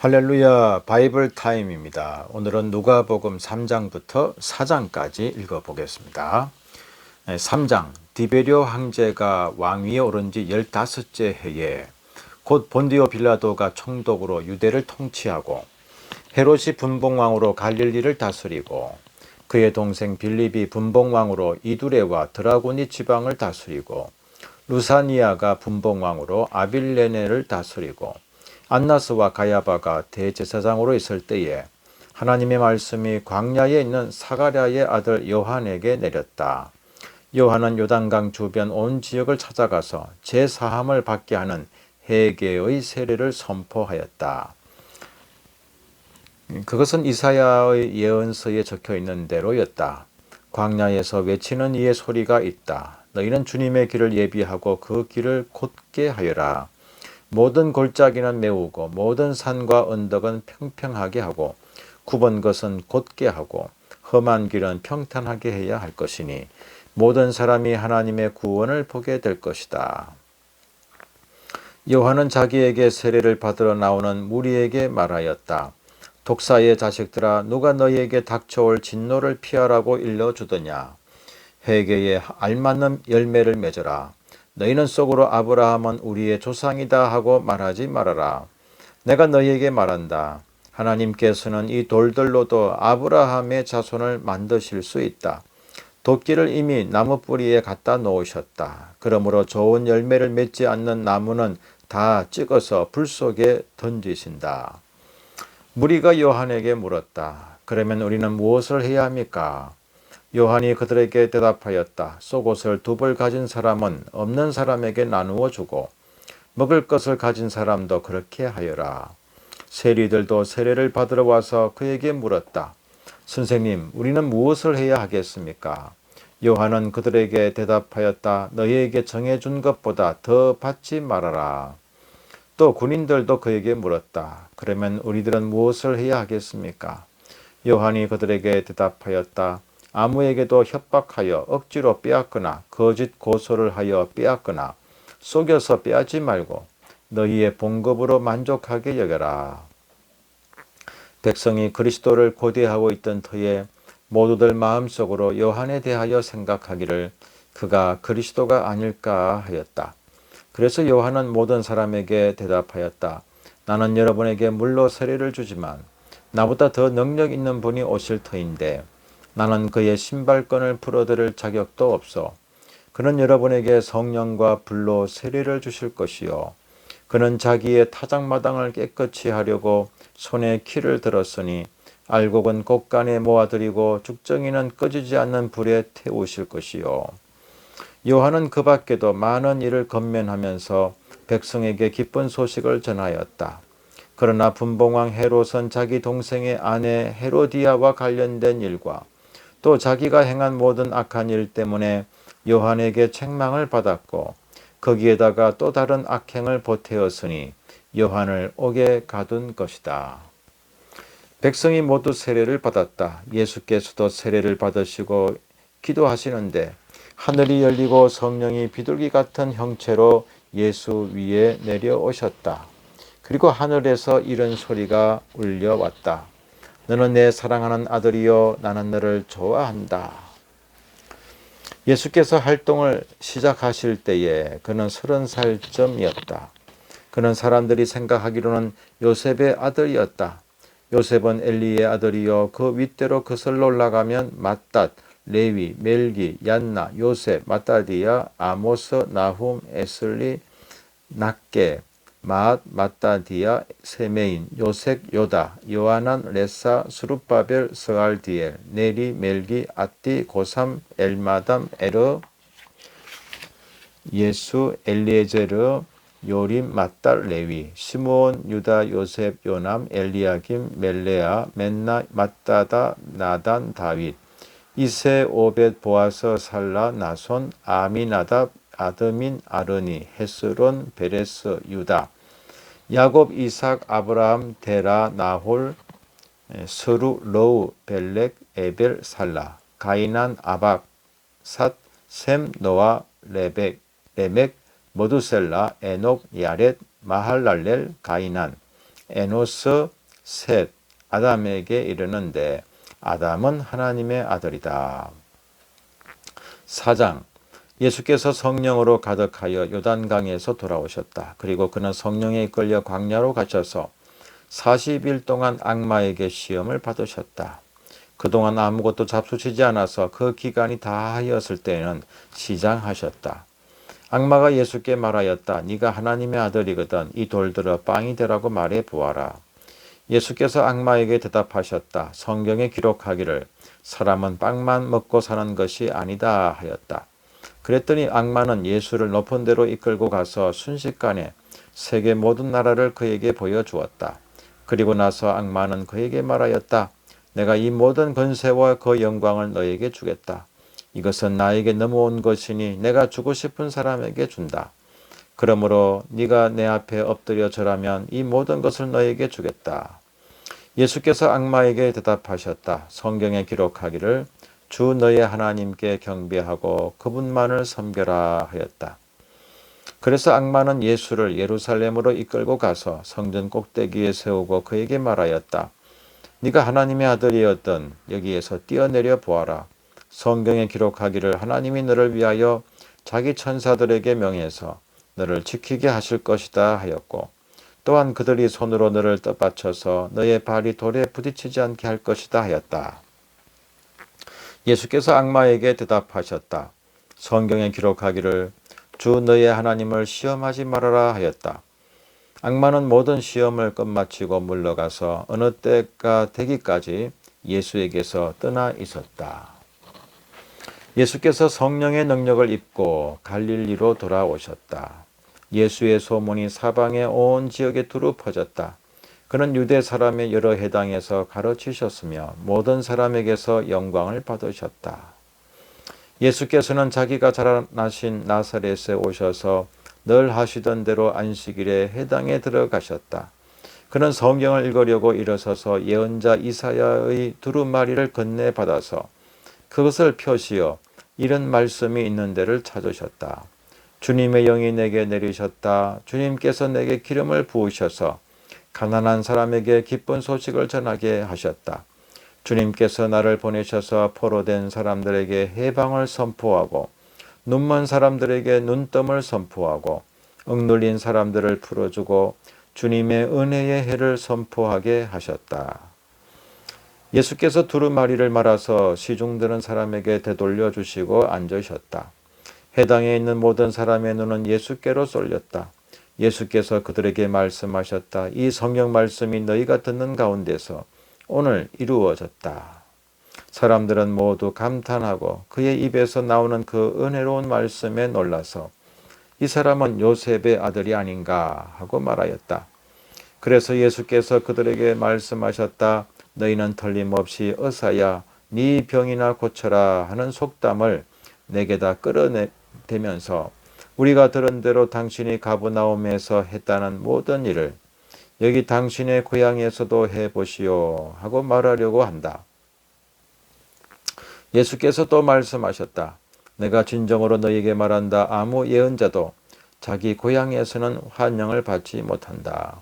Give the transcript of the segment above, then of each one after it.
할렐루야 바이블 타임입니다. 오늘은 누가복음 3장부터 4장까지 읽어보겠습니다. 3장 디베rio 황제가 왕위에 오른 지 15째 해에 곧 본디오 빌라도가 총독으로 유대를 통치하고 헤롯이 분봉왕으로 갈릴리를 다스리고 그의 동생 빌립이 분봉왕으로 이두레와 드라고니 지방을 다스리고 루사니아가 분봉왕으로 아빌레네를 다스리고 안나스와 가야바가 대제사장으로 있을 때에 하나님의 말씀이 광야에 있는 사가랴의 아들 요한에게 내렸다. 요한은 요단강 주변 온 지역을 찾아가서 제사함을 받게 하는 회개의 세례를 선포하였다. 그것은 이사야의 예언서에 적혀 있는 대로였다. 광야에서 외치는 이의 소리가 있다. 너희는 주님의 길을 예비하고 그 길을 곧게 하여라. 모든 골짜기는 메우고 모든 산과 언덕은 평평하게 하고 굽은 것은 곧게 하고 험한 길은 평탄하게 해야 할 것이니 모든 사람이 하나님의 구원을 보게 될 것이다. 요한은 자기에게 세례를 받으러 나오는 무리에게 말하였다. 독사의 자식들아, 누가 너희에게 닥쳐올 진노를 피하라고 일러주더냐. 회개에 알맞는 열매를 맺어라. 너희는 속으로 아브라함은 우리의 조상이다 하고 말하지 말아라. 내가 너희에게 말한다. 하나님께서는 이 돌들로도 아브라함의 자손을 만드실 수 있다. 도끼를 이미 나무 뿌리에 갖다 놓으셨다. 그러므로 좋은 열매를 맺지 않는 나무는 다 찍어서 불 속에 던지신다. 무리가 요한에게 물었다. 그러면 우리는 무엇을 해야 합니까? 요한이 그들에게 대답하였다. 속옷을 2벌 가진 사람은 없는 사람에게 나누어 주고 먹을 것을 가진 사람도 그렇게 하여라. 세리들도 세례를 받으러 와서 그에게 물었다. 선생님, 우리는 무엇을 해야 하겠습니까? 요한은 그들에게 대답하였다. 너희에게 정해준 것보다 더 받지 말아라. 또 군인들도 그에게 물었다. 그러면 우리들은 무엇을 해야 하겠습니까? 요한이 그들에게 대답하였다. 아무에게도 협박하여 억지로 빼앗거나 거짓 고소를 하여 빼앗거나 속여서 빼앗지 말고 너희의 봉급으로 만족하게 여겨라. 백성이 그리스도를 고대하고 있던 터에 모두들 마음속으로 요한에 대하여 생각하기를 그가 그리스도가 아닐까 하였다. 그래서 요한은 모든 사람에게 대답하였다. 나는 여러분에게 물로 세례를 주지만 나보다 더 능력 있는 분이 오실 터인데 나는 그의 신발끈을 풀어드릴 자격도 없어. 그는 여러분에게 성령과 불로 세례를 주실 것이요. 그는 자기의 타작마당을 깨끗이 하려고 손에 키를 들었으니 알곡은 곡간에 모아들이고 죽정이는 꺼지지 않는 불에 태우실 것이요. 요한은 그 밖에도 많은 일을 건면하면서 백성에게 기쁜 소식을 전하였다. 그러나 분봉왕 헤롯은 자기 동생의 아내 헤로디아와 관련된 일과 또 자기가 행한 모든 악한 일 때문에 요한에게 책망을 받았고 거기에다가 또 다른 악행을 보태었으니 요한을 옥에 가둔 것이다. 백성이 모두 세례를 받았다. 예수께서도 세례를 받으시고 기도하시는데 하늘이 열리고 성령이 비둘기 같은 형체로 예수 위에 내려오셨다. 그리고 하늘에서 이런 소리가 울려왔다. 너는 내 사랑하는 아들이요 나는 너를 좋아한다. 예수께서 활동을 시작하실 때에 그는 30살쯤이었다. 그는 사람들이 생각하기로는 요셉의 아들이었다. 요셉은 엘리의 아들이요 그 윗대로 거슬러 올라가면 맏닷, 레위, 멜기, 얀나, 요셉, 마따디아, 아모스, 나훔, 에슬리, 낫게, 마앗, 마따디아, 세메인, 요색, 요다, 요하난, 레사, 스룹바벨, 스알디엘, 네리, 멜기, 앗디, 고삼, 엘마담, 에르, 예수, 엘리에제르, 요림, 맏딸, 레위, 시므온, 유다, 요셉, 요남, 엘리야김, 멜레아, 맨나, 맏다다, 나단, 다윗, 이세, 오벳, 보아스, 살라, 나손, 아미나답, 아드민, 아르니, 헤스론, 베레스, 유다, 야곱, 이삭, 아브라함, 데라, 나홀, 스루, 러우, 벨렉, 에벨, 살라, 가이난, 아박, 삿, 셈, 노아, 레멕, 머두셀라, 에녹, 야렛, 마할랄렐, 가이난, 에노스, 셋, 아담에게 이르는데 아담은 하나님의 아들이다. 4장. 예수께서 성령으로 가득하여 요단강에서 돌아오셨다. 그리고 그는 성령에 이끌려 광야로 가셔서 40일 동안 악마에게 시험을 받으셨다. 그동안 아무것도 잡수시지 않아서 그 기간이 다 하였을 때에는 시장하셨다. 악마가 예수께 말하였다. 네가 하나님의 아들이거든 이 돌들어 빵이 되라고 말해 보아라. 예수께서 악마에게 대답하셨다. 성경에 기록하기를 사람은 빵만 먹고 사는 것이 아니다 하였다. 그랬더니 악마는 예수를 높은 데로 이끌고 가서 순식간에 세계 모든 나라를 그에게 보여주었다. 그리고 나서 악마는 그에게 말하였다. 내가 이 모든 권세와 그 영광을 너에게 주겠다. 이것은 나에게 넘어온 것이니 내가 주고 싶은 사람에게 준다. 그러므로 네가 내 앞에 엎드려 절하면 이 모든 것을 너에게 주겠다. 예수께서 악마에게 대답하셨다. 성경에 기록하기를 주 너의 하나님께 경배하고 그분만을 섬겨라 하였다. 그래서 악마는 예수를 예루살렘으로 이끌고 가서 성전 꼭대기에 세우고 그에게 말하였다. 네가 하나님의 아들이었던 여기에서 뛰어내려 보아라. 성경에 기록하기를 하나님이 너를 위하여 자기 천사들에게 명해서 너를 지키게 하실 것이다 하였고 또한 그들이 손으로 너를 떠받쳐서 너의 발이 돌에 부딪히지 않게 할 것이다 하였다. 예수께서 악마에게 대답하셨다. 성경에 기록하기를 주 너의 하나님을 시험하지 말아라 하였다. 악마는 모든 시험을 끝마치고 물러가서 어느 때가 되기까지 예수에게서 떠나 있었다. 예수께서 성령의 능력을 입고 갈릴리로 돌아오셨다. 예수의 소문이 사방의 온 지역에 두루 퍼졌다. 그는 유대 사람의 여러 회당에서 가르치셨으며 모든 사람에게서 영광을 받으셨다. 예수께서는 자기가 자라나신 나사렛에 오셔서 늘 하시던 대로 안식일에 회당에 들어가셨다. 그는 성경을 읽으려고 일어서서 예언자 이사야의 두루마리를 건네받아서 그것을 펴시어 이런 말씀이 있는 데를 찾으셨다. 주님의 영이 내게 내리셨다. 주님께서 내게 기름을 부으셔서 가난한 사람에게 기쁜 소식을 전하게 하셨다. 주님께서 나를 보내셔서 포로된 사람들에게 해방을 선포하고 눈먼 사람들에게 눈뜸을 선포하고 억눌린 사람들을 풀어주고 주님의 은혜의 해를 선포하게 하셨다. 예수께서 두루마리를 말아서 시중드는 사람에게 되돌려 주시고 앉으셨다. 회당에 있는 모든 사람의 눈은 예수께로 쏠렸다. 예수께서 그들에게 말씀하셨다. 이 성경 말씀이 너희가 듣는 가운데서 오늘 이루어졌다. 사람들은 모두 감탄하고 그의 입에서 나오는 그 은혜로운 말씀에 놀라서 이 사람은 요셉의 아들이 아닌가 하고 말하였다. 그래서 예수께서 그들에게 말씀하셨다. 너희는 틀림없이 어사야 네 병이나 고쳐라 하는 속담을 내게다 끌어내면서 우리가 들은 대로 당신이 가버나움에서 했다는 모든 일을 여기 당신의 고향에서도 해보시오 하고 말하려고 한다. 예수께서 또 말씀하셨다. 내가 진정으로 너에게 말한다. 아무 예언자도 자기 고향에서는 환영을 받지 못한다.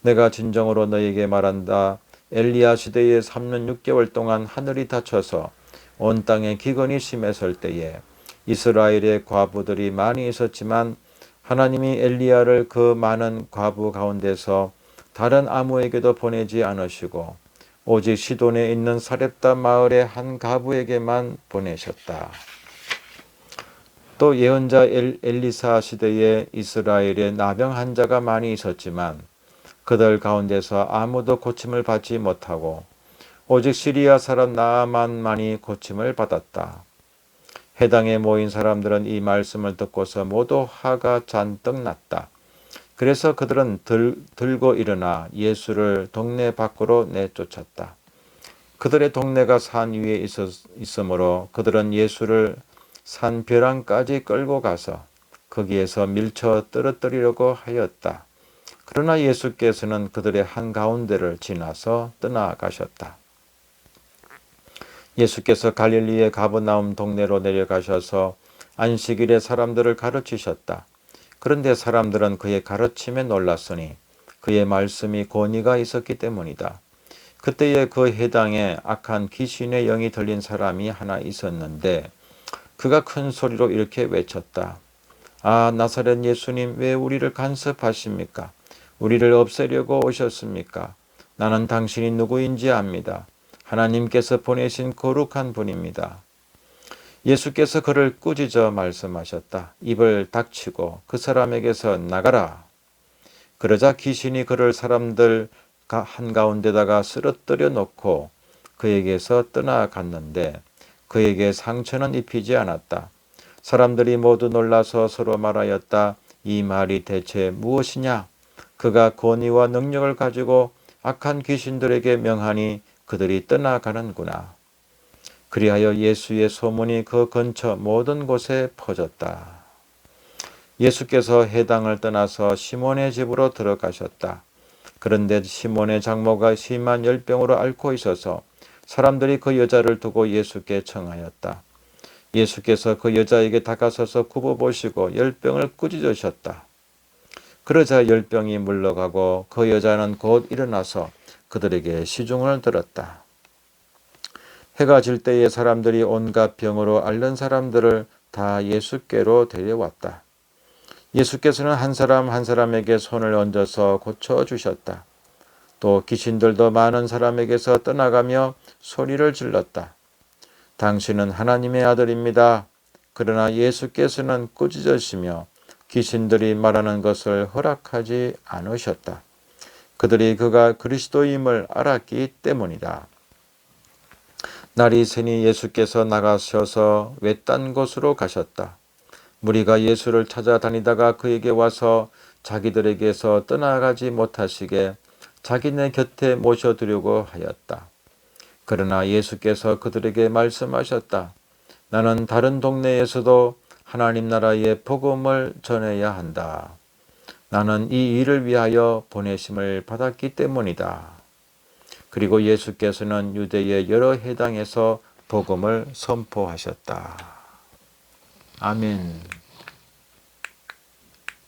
내가 진정으로 너에게 말한다. 엘리야 시대에 3년 6개월 동안 하늘이 닫혀서 온 땅에 기근이 심했을 때에 이스라엘의 과부들이 많이 있었지만 하나님이 엘리야를 그 많은 과부 가운데서 다른 아무에게도 보내지 않으시고 오직 시돈에 있는 사렙다 마을의 한 과부에게만 보내셨다. 또 예언자 엘리사 시대에 이스라엘에 나병 환자가 많이 있었지만 그들 가운데서 아무도 고침을 받지 못하고 오직 시리아 사람 나아만만이 고침을 받았다. 회당에 모인 사람들은 이 말씀을 듣고서 모두 화가 잔뜩 났다. 그래서 그들은 들고 일어나 예수를 동네 밖으로 내쫓았다. 그들의 동네가 산 위에 있으므로 그들은 예수를 산 벼랑까지 끌고 가서 거기에서 밀쳐 떨어뜨리려고 하였다. 그러나 예수께서는 그들의 한가운데를 지나서 떠나가셨다. 예수께서 갈릴리의 가버나움 동네로 내려가셔서 안식일에 사람들을 가르치셨다. 그런데 사람들은 그의 가르침에 놀랐으니 그의 말씀이 권위가 있었기 때문이다. 그때에 그 해당에 악한 귀신의 영이 들린 사람이 하나 있었는데 그가 큰 소리로 이렇게 외쳤다. 아, 나사렛 예수님, 왜 우리를 간섭하십니까? 우리를 없애려고 오셨습니까? 나는 당신이 누구인지 압니다. 하나님께서 보내신 거룩한 분입니다. 예수께서 그를 꾸짖어 말씀하셨다. 입을 닥치고 그 사람에게서 나가라. 그러자 귀신이 그를 사람들 한가운데다가 쓰러뜨려 놓고 그에게서 떠나갔는데 그에게 상처는 입히지 않았다. 사람들이 모두 놀라서 서로 말하였다. 이 말이 대체 무엇이냐? 그가 권위와 능력을 가지고 악한 귀신들에게 명하니 그들이 떠나가는구나. 그리하여 예수의 소문이 그 근처 모든 곳에 퍼졌다. 예수께서 회당을 떠나서 시몬의 집으로 들어가셨다. 그런데 시몬의 장모가 심한 열병으로 앓고 있어서 사람들이 그 여자를 두고 예수께 청하였다. 예수께서 그 여자에게 다가서서 굽어보시고 열병을 꾸짖으셨다. 그러자 열병이 물러가고 그 여자는 곧 일어나서 그들에게 시중을 들었다. 해가 질 때에 사람들이 온갖 병으로 앓는 사람들을 다 예수께로 데려왔다. 예수께서는 한 사람 한 사람에게 손을 얹어서 고쳐주셨다. 또 귀신들도 많은 사람에게서 떠나가며 소리를 질렀다. 당신은 하나님의 아들입니다. 그러나 예수께서는 꾸짖으시며 귀신들이 말하는 것을 허락하지 않으셨다. 그들이 그가 그리스도임을 알았기 때문이다. 날이 새니 예수께서 나가셔서 외딴 곳으로 가셨다. 무리가 예수를 찾아다니다가 그에게 와서 자기들에게서 떠나가지 못하시게 자기네 곁에 모셔두려고 하였다. 그러나 예수께서 그들에게 말씀하셨다. 나는 다른 동네에서도 하나님 나라의 복음을 전해야 한다. 나는 이 일을 위하여 보내심을 받았기 때문이다. 그리고 예수께서는 유대의 여러 회당에서 복음을 선포하셨다. 아멘.